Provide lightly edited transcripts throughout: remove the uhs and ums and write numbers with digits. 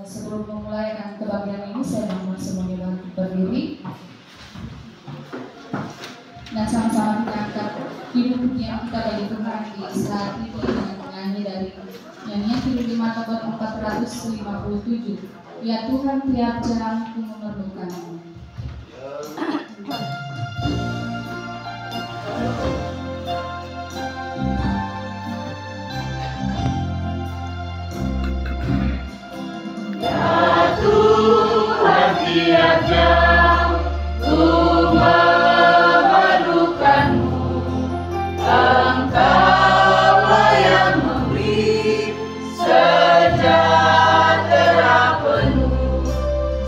Sebelum memulai kebagian ini, saya mohon semuanya berdiri dan sama-sama kita angkat hidup yang kita bagi Tuhan di saat ini dengan menyanyi dari nyanyian hidup 5 Tobit 457. Ya Tuhan, tiap jalanku memerlukanmu. Ya Tuhan, tiap jalanku memerlukanmu. Engkaulah yang memberi sejahtera penuh.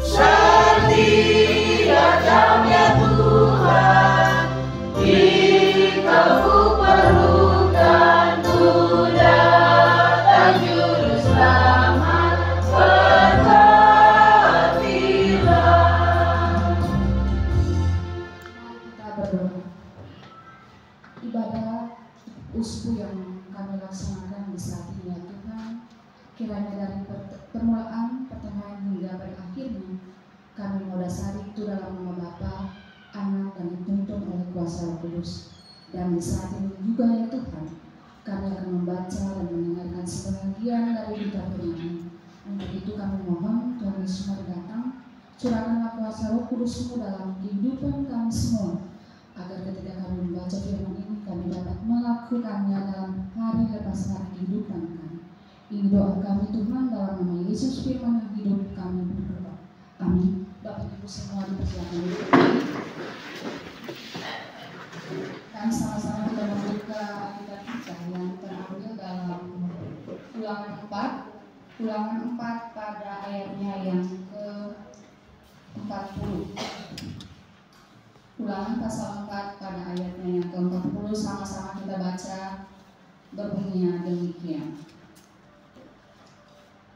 Setia damai Tuhan, jika ku perlukan, ku datang juru selamat, berhatilah. Kita berdoa. Ibadah usbu yang kami laksanakan di saat ini, ya Tuhan, kiranya dari permulaan, pertengahan hingga pada akhirnya kami mau dasari itu dalam nama Bapa, Anak, dan dituntun oleh kuasa Roh Kudus. Dan di saat ini juga, ya Tuhan, kami akan membaca dan mendengarkan sebagian dari berita firman. Untuk itu kami mohon Tuhan Yesus mari datang, curahkanlah kuasa Roh Kudus-Mu dalam kehidupan kami semua, agar ketika kami membaca firman ini kami dapat melakukannya dalam hari lepas hari kehidupan kami. Ini doa kami Tuhan, dalam nama Yesus firman yang hidup kami berdoa. Amin. Bapak Ibu semua dipersilakan dulu. Dan sama-sama kita membuka Alkitab kita yang terambil dalam Ulangan 4 pada ayatnya yang ke-40. Ulangan pasal 4 pada ayatnya yang ke-40, sama-sama kita baca, berbunyinya demikian.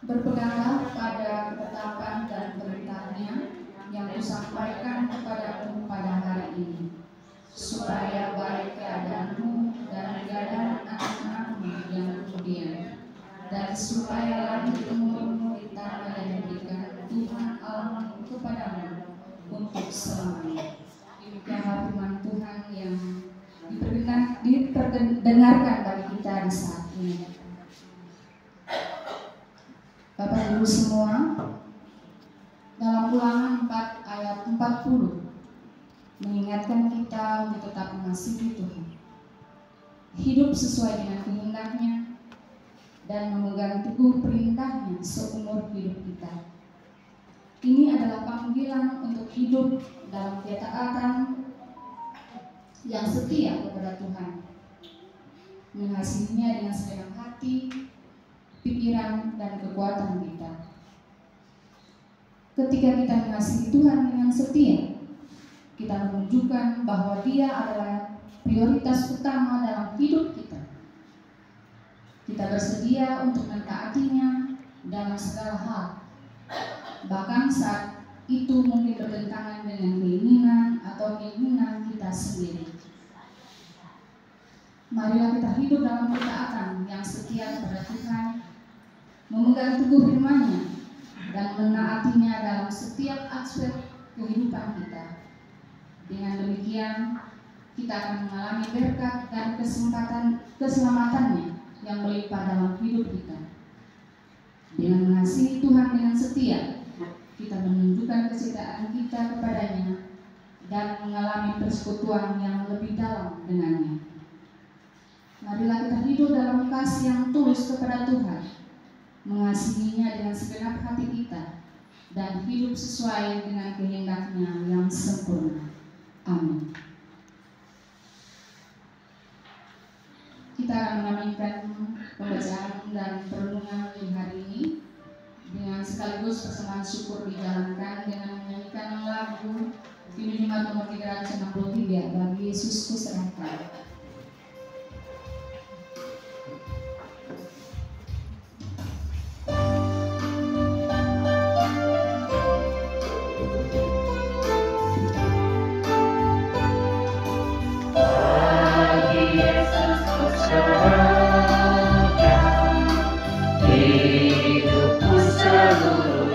Berpeganglah pada ketetapan dan perintahnya yang kusampaikan kepadamu pada hari ini, supaya baik keadaanmu dan keadaan anak-anakmu yang kemudian, dan supaya langit umurmu di tanah yang diberikan Tuhan Allahmu kepadamu untuk selamanya. Demikianlah firman Tuhan yang diperdengarkan bagi kita di saat ini. Bapak Ibu semua, dalam Ulangan 4 ayat 40 mengingatkan kita untuk tetap mengasihi Tuhan, hidup sesuai dengan kehendaknya, dan memegang teguh perintahnya seumur hidup kita. Ini adalah panggilan untuk hidup dalam ketaatan yang setia kepada Tuhan, mengasihinya dengan segenap hati, pikiran, dan kekuatan kita. Ketika kita mengasihi Tuhan dengan setia, kita menunjukkan bahwa Dia adalah prioritas utama dalam hidup kita. Kita bersedia untuk mentaatinya dalam segala hal, bahkan saat itu mungkin bertentangan dengan keinginan kita sendiri. Marilah kita hidup dalam ketaatan yang setia kepada Tuhan, memegang teguh firman-Nya, dan menaatinya dalam setiap aspek kehidupan kita. Dengan demikian, kita akan mengalami berkat dan keselamatannya yang melimpah dalam hidup kita. Dengan mengasihi Tuhan dengan setia, kita menunjukkan kecintaan kita kepadanya dan mengalami persekutuan yang lebih dalam dengannya. Marilah kita hidup dalam kasih yang tulus kepada Tuhan, mengasihinya dengan segenap hati kita, dan hidup sesuai dengan kehendak-Nya yang sempurna. Amin. Kita akan mengaminkan pembacaan dan perenungan di hari ini dengan sekaligus persembahan syukur dijalankan dengan menyanyikan lagu Kidung nomor 363, Bagi Yesus Kuserahkan. Hidupku seluruh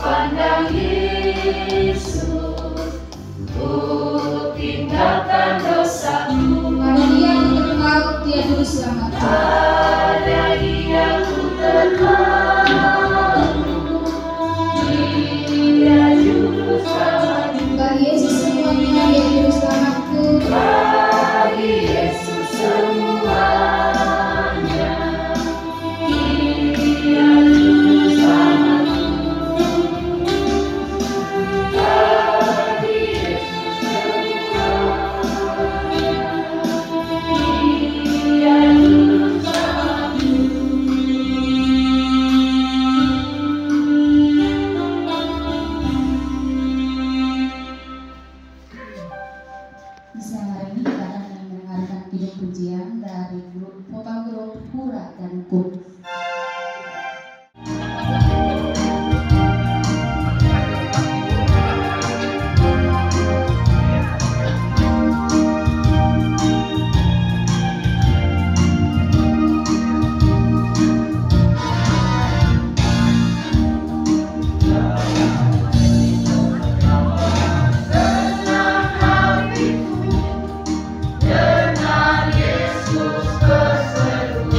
pandang Yesus, ku tinggalkan dosaku. Pada Dia ku terpaut, Dia juru selamatku. Pada Dia ku terpaut, Dia juru selamatku. Bagi Yesus semuanya, Dia juru selamatku. Bagi Yesus semuanya, Dia juru selamatku. Bagi Yesus semuanya, Dia juru selamatku. Di siang hari ini kita akan mendengarkan kidung pujian dari grup vokal grup Hura dan Kum. Senang hatiku dengan Yesus berseru,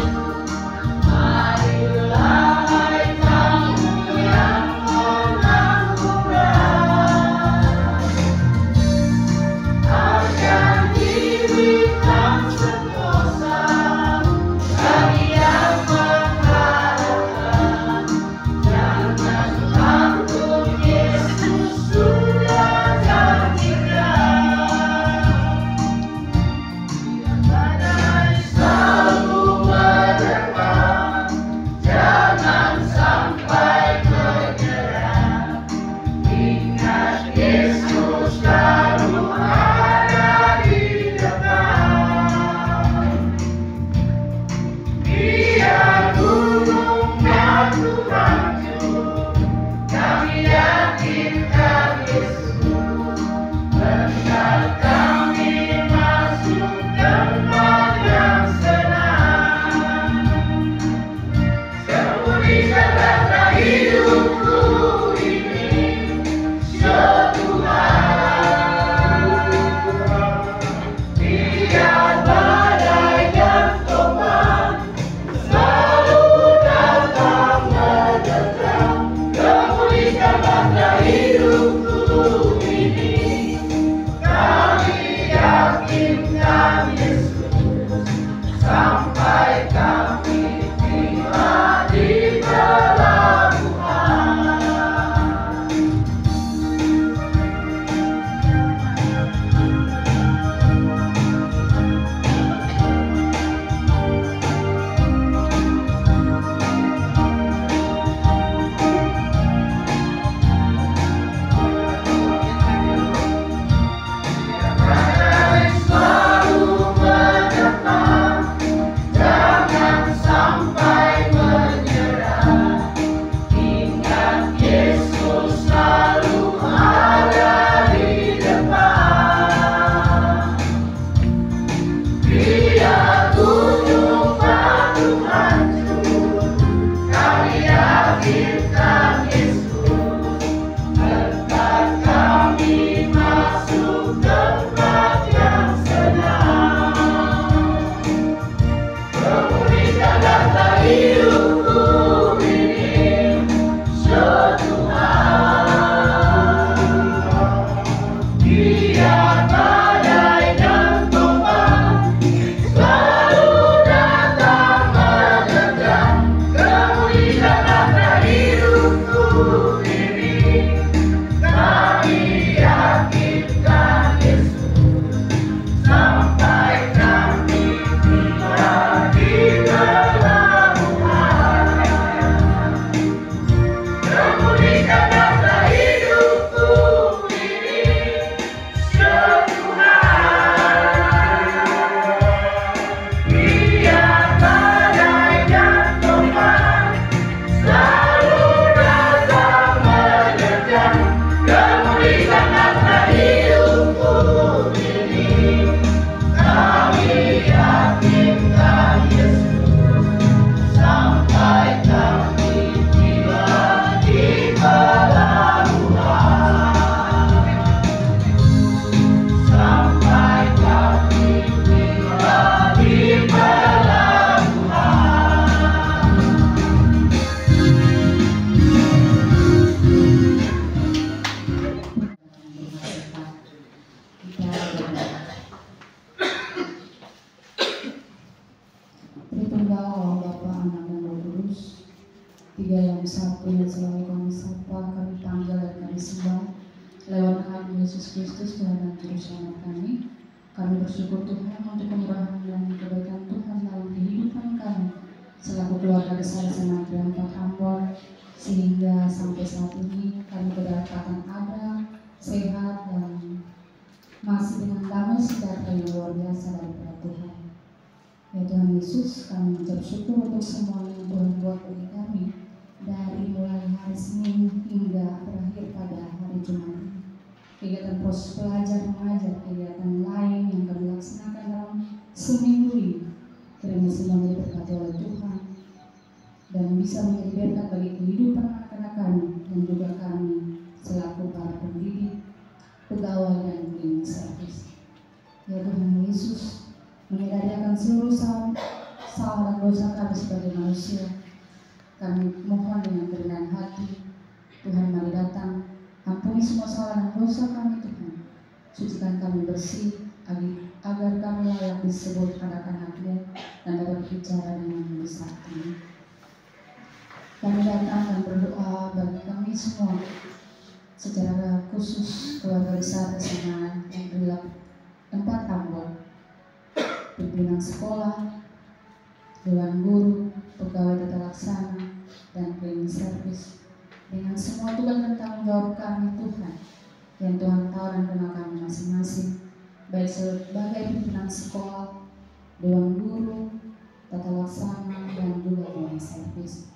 Tiga yang satu yang selalu kami sapa, kami panggil dan kami sembah lewat nama Yesus Kristus Tuhan dan Juru Selamat kami. Kami bersyukur Tuhan untuk kemurahan dan kebaikan Tuhan dalam kehidupan kami selaku keluarga besar Senayan 4 Ambon, sehingga sampai saat ini kami kedapatan ada, sehat, dan masih dengan damai sejahtera yang luar biasa daripada Tuhan. Ya Tuhan Yesus, kami mengucap syukur untuk semua yang Tuhan buat bagi kami dari mulai hari Senin hingga berakhir pada hari Jumat. Kegiatan proses belajar mengajar, kegiatan lain yang kami laksanakan dalam seminggu ini, kiranya semuanya diberkati oleh Tuhan dan bisa menjadi berkat bagi kehidupan anak-anak kami dan juga kami selaku para pendidik, pegawai dan cleaning service. Ya Tuhan Yesus, menyadari akan seluruh salah dan dosa kami sebagai manusia, kami mohon dengan kerendahan hati, Tuhan mari datang, ampuni semua salah dan dosa kami Tuhan, sucikan kami bersih, agar kami layak disebut anak-anak-Mu dan dapat bicara dengan mulus saat ini. Kami datang dan berdoa bagi kami semua, secara khusus keluarga besar Senayan yang 4 Ambon, pimpinan sekolah, dewan guru, pegawai tata laksana, dan cleaning service, dengan semua tugas dan tanggung jawab kami Tuhan, yang Tuhan tahu dan kenal kami masing-masing, baik sebagai pimpinan sekolah, dewan guru, tata laksana, dan juga cleaning service.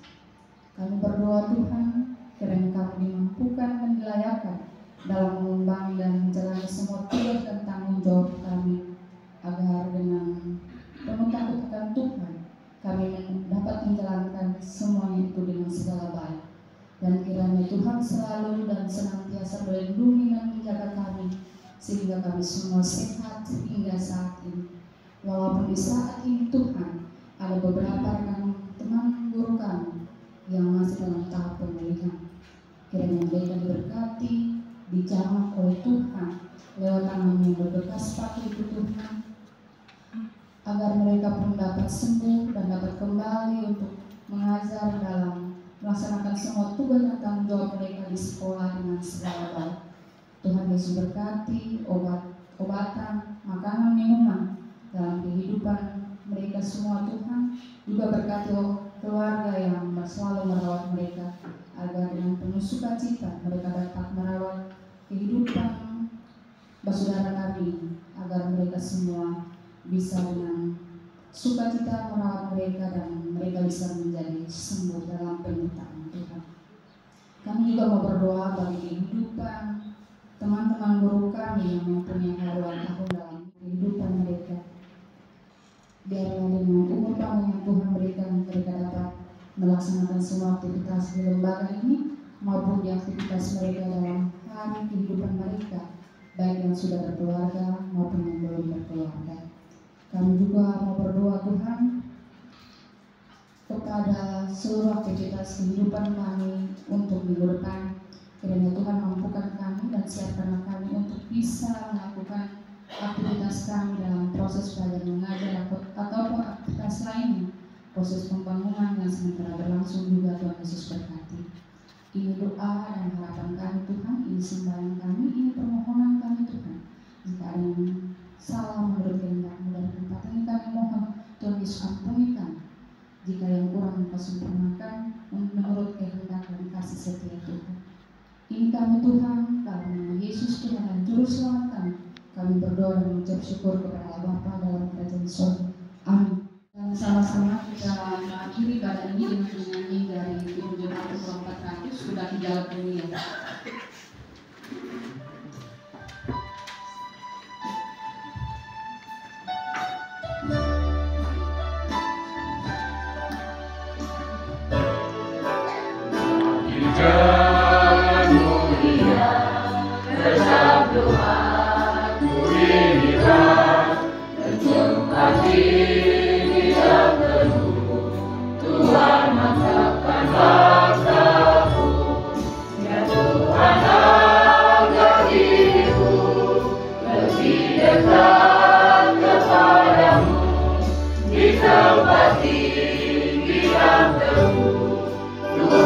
Kami berdoa Tuhan, kiranya kami dimampukan dan dilayakkan dalam mengembang dan menjalani semua tugas dan tanggung jawab kami, agar dengan penuh takut akan Tuhan kami dapat menjalankan semuanya itu dengan segala baik. Dan kiranya Tuhan selalu dan senantiasa melindungi dan menjaga kami, sehingga kami semua sehat hingga saat ini. Walaupun di saat ini Tuhan ada beberapa rekan teman guru kami yang masih dalam tahap pemulihan, kiranya mereka diberkati, dijamah oleh Tuhan lewat tangan yang berbekas pakai itu Tuhan, agar mereka pun dapat sembuh dan dapat kembali untuk mengajar dalam melaksanakan semua tugas dan tanggung jawab mereka di sekolah dengan segala baik. Tuhan Yesus berkati obat-obatan, makanan, minuman dalam kehidupan mereka semua Tuhan. Juga berkati keluarga yang selalu merawat mereka, agar dengan penuh sukacita mereka dapat merawat kehidupan bersaudara kami, agar mereka semua bisa dengan sukacita merawat mereka dan mereka bisa menjadi sembuh dalam penyertaan Tuhan. Kami juga mau berdoa bagi kehidupan teman-teman guru kami yang mempunyai haruan tahun dalam kehidupan mereka. Biarlah dengan umur panjang yang Tuhan berikan, mereka dapat melaksanakan semua aktivitas di lembaga ini maupun di aktivitas mereka dalam hari kehidupan mereka, baik yang sudah berkeluarga maupun yang belum berkeluarga. Kami juga mau berdoa Tuhan kepada seluruh aktivitas kehidupan kami untuk minggu depan. Kiranya Tuhan mampukan kami dan siapkan kami untuk bisa melakukan aktivitas kami dalam proses belajar mengajar ataupun aktivitas lainnya, proses pembangunan yang sementara berlangsung juga. Tuhan Yesus berkati. Ini doa dan harapan kami Tuhan, ini sembahyang kami, ini permohonan kami Tuhan. Jika ada yang salah menurut kehendak-Mu dari tempat ini, kami mohon Tuhan Yesus ampuni kami. Jika yang kurang Engkau sempurnakan menurut kehendak dan kasih setia Tuhan. Ini kami Tuhan, dalam nama Yesus Tuhan dan Juru Selamat kami. Kami berdoa dan mengucap syukur kepada Allah Bapa dalam kerajaan surga. Amin. Dan sama-sama kita mengakhiri ibadah ini dengan menyanyi dari Ibu Jemaat Umroh 400 sudah di dalam dunia. Jangan mulia, tetap doa, inilah tempat kita perlu. Tuhan mantapkan bangsaku, ya Tuhan angkat diriku lebih dekat kepadamu di tempat tinggi yang teguh.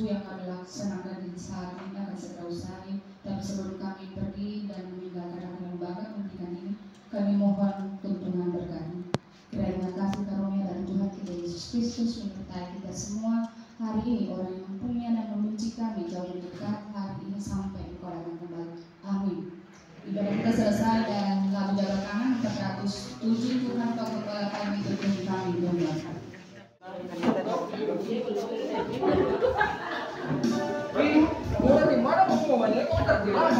susu yang kami laksanakan di saat ini akan segera usai. Tapi sebelum kami pergi dan meninggalkan lembaga pendidikan ini, kami mohon tuntunan berkati. Kiranya kasih karunia dari Tuhan kita Yesus Kristus menyertai kita semua hari ini, orang yang mempunyai dan membenci kami jauh lebih dekat hari ini sampai Engkau datang kembali. Amin. Ibadah kita selesai dan lagu jaga tangan 407 Tuhan Kau Kepala kami Tuhan kami dimuliakan. Di mana mau banyak kok terbilang.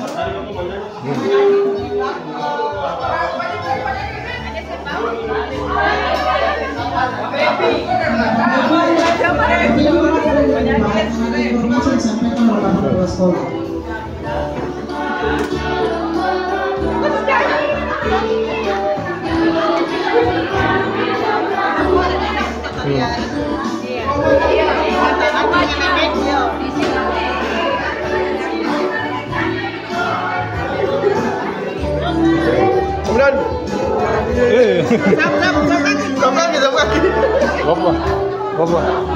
Kemudian Sam kaki. Gopo.